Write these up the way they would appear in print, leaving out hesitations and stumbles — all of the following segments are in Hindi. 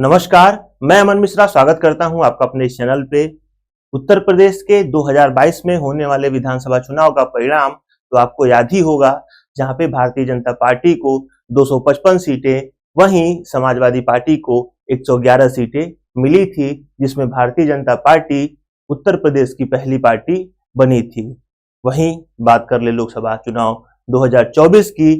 नमस्कार, मैं अमन मिश्रा स्वागत करता हूं आपका अपने इस चैनल पे। उत्तर प्रदेश के 2022 में होने वाले विधानसभा चुनाव का परिणाम तो आपको याद ही होगा, जहां पे भारतीय जनता पार्टी को 255 सीटें, वहीं समाजवादी पार्टी को 111 सीटें मिली थी, जिसमें भारतीय जनता पार्टी उत्तर प्रदेश की पहली पार्टी बनी थी। वहीं बात कर ले लोकसभा चुनाव 2024 की,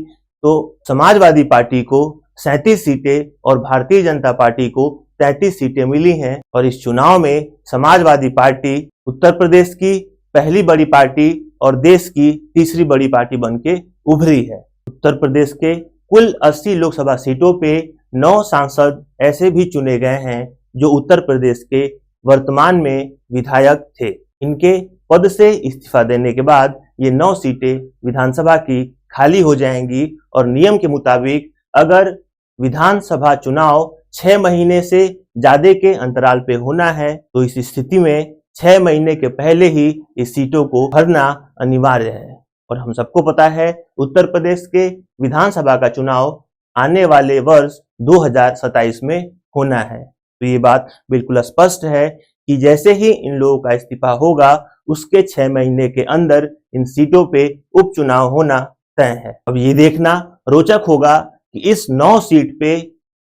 तो समाजवादी पार्टी को 37 सीटें और भारतीय जनता पार्टी को 33 सीटें मिली हैं और इस चुनाव में समाजवादी पार्टी उत्तर प्रदेश की पहली बड़ी पार्टी और देश की तीसरी बड़ी पार्टी बनके उभरी है। उत्तर प्रदेश के कुल 80 लोकसभा सीटों पे 9 सांसद ऐसे भी चुने गए हैं जो उत्तर प्रदेश के वर्तमान में विधायक थे। इनके पद से इस्तीफा देने के बाद ये 9 सीटें विधानसभा की खाली हो जाएंगी और नियम के मुताबिक अगर विधानसभा चुनाव 6 महीने से ज्यादा के अंतराल पे होना है तो इस स्थिति में 6 महीने के पहले ही इस सीटों को भरना अनिवार्य है। और हम सबको पता है उत्तर प्रदेश के विधानसभा का चुनाव आने वाले वर्ष 2027 में होना है। तो ये बात बिल्कुल स्पष्ट है कि जैसे ही इन लोगों का इस्तीफा होगा उसके 6 महीने के अंदर इन सीटों पे उपचुनाव होना तय है। अब ये देखना रोचक होगा कि इस 9 सीट पे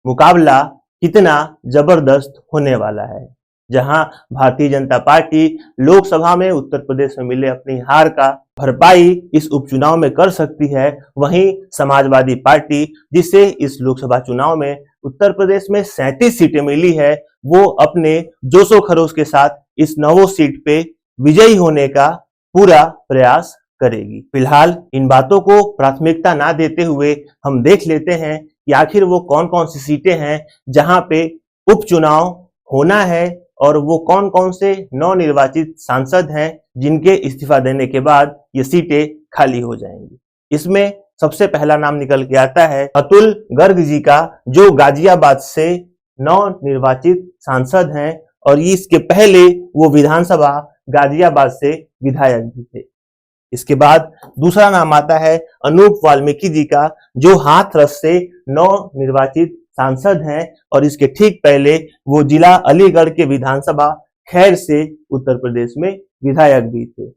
मुकाबला कितना जबरदस्त होने वाला है। जहां भारतीय जनता पार्टी लोकसभा में उत्तर प्रदेश में मिले अपनी हार का भरपाई इस उपचुनाव में कर सकती है, वहीं समाजवादी पार्टी जिसे इस लोकसभा चुनाव में उत्तर प्रदेश में 37 सीटें मिली है, वो अपने जोशो खरोश के साथ इस 9 सीट पे विजयी होने का पूरा प्रयास करेगी। फिलहाल इन बातों को प्राथमिकता ना देते हुए हम देख लेते हैं कि आखिर वो कौन कौन सी सीटें हैं जहां पे उपचुनाव होना है और वो कौन कौन से नवनिर्वाचित सांसद हैं जिनके इस्तीफा देने के बाद ये सीटें खाली हो जाएंगी। इसमें सबसे पहला नाम निकल के आता है अतुल गर्ग जी का, जो गाजियाबाद से नवनिर्वाचित सांसद हैं और इसके पहले वो विधानसभा गाजियाबाद से विधायक भी थे। इसके बाद दूसरा नाम आता है अनूप वाल्मीकि जी का, जो हाथरस से नवनिर्वाचित सांसद हैं और इसके ठीक पहले वो जिला अलीगढ़ के विधानसभा खैर से उत्तर प्रदेश में विधायक भी थे।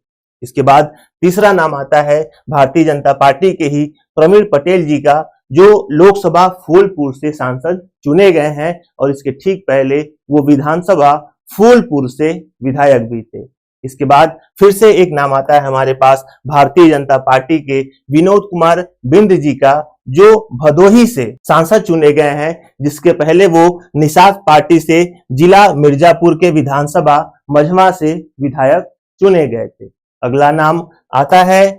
इसके बाद तीसरा नाम आता है भारतीय जनता पार्टी के ही प्रवीण पटेल जी का, जो लोकसभा फूलपुर से सांसद चुने गए हैं और इसके ठीक पहले वो विधानसभा फूलपुर से विधायक भी थे। इसके बाद फिर से एक नाम आता है हमारे पास भारतीय जनता पार्टी के विनोद कुमार बिंद जी का, जो भदोही से सांसद चुने गए हैं, जिसके पहले वो निषाद पार्टी से जिला मिर्जापुर के विधानसभा मझवा से विधायक चुने गए थे। अगला नाम आता है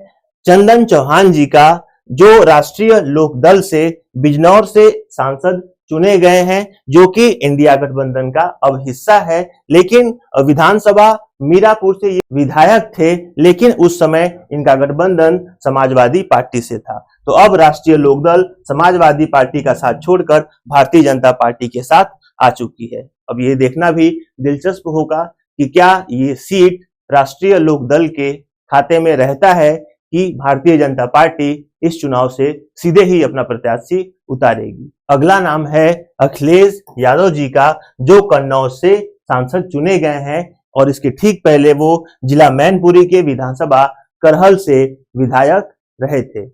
चंदन चौहान जी का, जो राष्ट्रीय लोकदल से बिजनौर से सांसद चुने गए हैं, जो कि इंडिया गठबंधन का अब हिस्सा है, लेकिन विधानसभा मीरापुर से ये विधायक थे, लेकिन उस समय इनका गठबंधन समाजवादी पार्टी से था। तो अब राष्ट्रीय लोकदल समाजवादी पार्टी का साथ छोड़कर भारतीय जनता पार्टी के साथ आ चुकी है। अब ये देखना भी दिलचस्प होगा कि क्या ये सीट राष्ट्रीय लोकदल के खाते में रहता है कि भारतीय जनता पार्टी इस चुनाव से सीधे ही अपना प्रत्याशी उतारेगी। अगला नाम है अखिलेश यादव जी का, जो कन्नौज से सांसद चुने गए हैं और इसके ठीक पहले वो जिला मैनपुरी के विधानसभा करहल से विधायक रहे थे।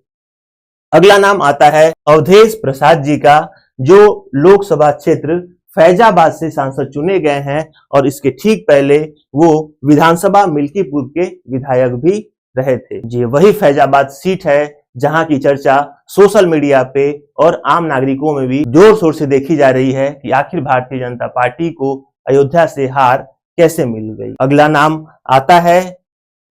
अगला नाम आता है अवधेश प्रसाद जी का, जो लोकसभा क्षेत्र फैजाबाद से सांसद चुने गए हैं और इसके ठीक पहले वो विधानसभा मिल्कीपुर के विधायक भी रहे थे। ये वही फैजाबाद सीट है जहां की चर्चा सोशल मीडिया पे और आम नागरिकों में भी जोर शोर से देखी जा रही है कि आखिर भारतीय जनता पार्टी को अयोध्या से हार कैसे मिल गई। अगला नाम आता है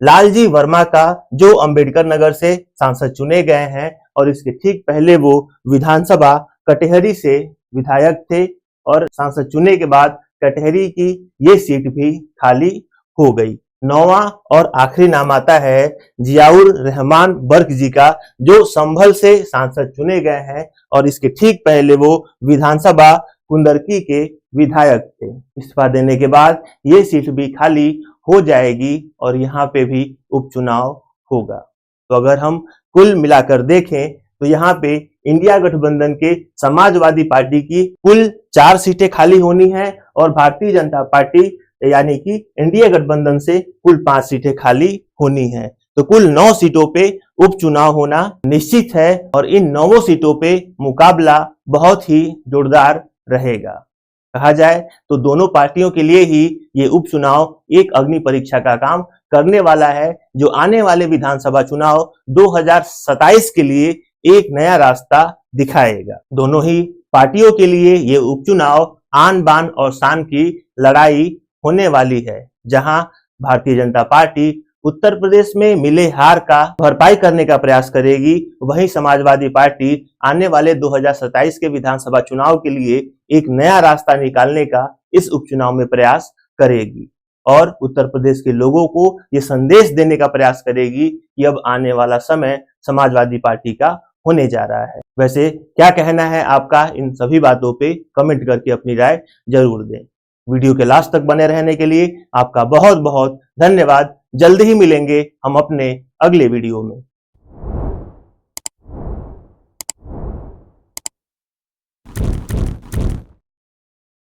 लालजी वर्मा का, जो अंबेडकर नगर से सांसद चुने गए हैं और इसके ठीक पहले वो विधानसभा कटेहरी से विधायक थे और सांसद चुने के बाद कटेहरी की ये सीट भी खाली हो गई। 9वां और आखिरी नाम आता है जियाउर रहमान बर्क जी का, जो संभल से सांसद चुने गए हैं और इसके ठीक पहले वो विधानसभा कुंदरकी के विधायक थे। इस्तीफा देने के बाद ये सीट भी खाली हो जाएगी और यहाँ पे भी उपचुनाव होगा। तो अगर हम कुल मिलाकर देखें तो यहाँ पे इंडिया गठबंधन के समाजवादी पार्टी की कुल 4 सीटें खाली होनी है और भारतीय जनता पार्टी यानी कि इंडिया गठबंधन से कुल 5 सीटें खाली होनी है। तो कुल 9 सीटों पे उपचुनाव होना निश्चित है और इन 9 सीटों पे मुकाबला बहुत ही जोरदार रहेगा। कहा जाए तो दोनों पार्टियों के लिए ही ये उपचुनाव एक अग्नि परीक्षा का काम करने वाला है, जो आने वाले विधानसभा चुनाव 2027 के लिए एक नया रास्ता दिखाएगा। दोनों ही पार्टियों के लिए ये उपचुनाव आन बान और शान की लड़ाई होने वाली है, जहां भारतीय जनता पार्टी उत्तर प्रदेश में मिले हार का भरपाई करने का प्रयास करेगी, वहीं समाजवादी पार्टी आने वाले 2027 के विधानसभा चुनाव के लिए एक नया रास्ता निकालने का इस उपचुनाव में प्रयास करेगी और उत्तर प्रदेश के लोगों को ये संदेश देने का प्रयास करेगी कि अब आने वाला समय समाजवादी पार्टी का होने जा रहा है। वैसे क्या कहना है आपका इन सभी बातों पे कमेंट करके अपनी राय जरूर दें। वीडियो के लास्ट तक बने रहने के लिए आपका बहुत बहुत धन्यवाद। जल्द ही मिलेंगे हम अपने अगले वीडियो में।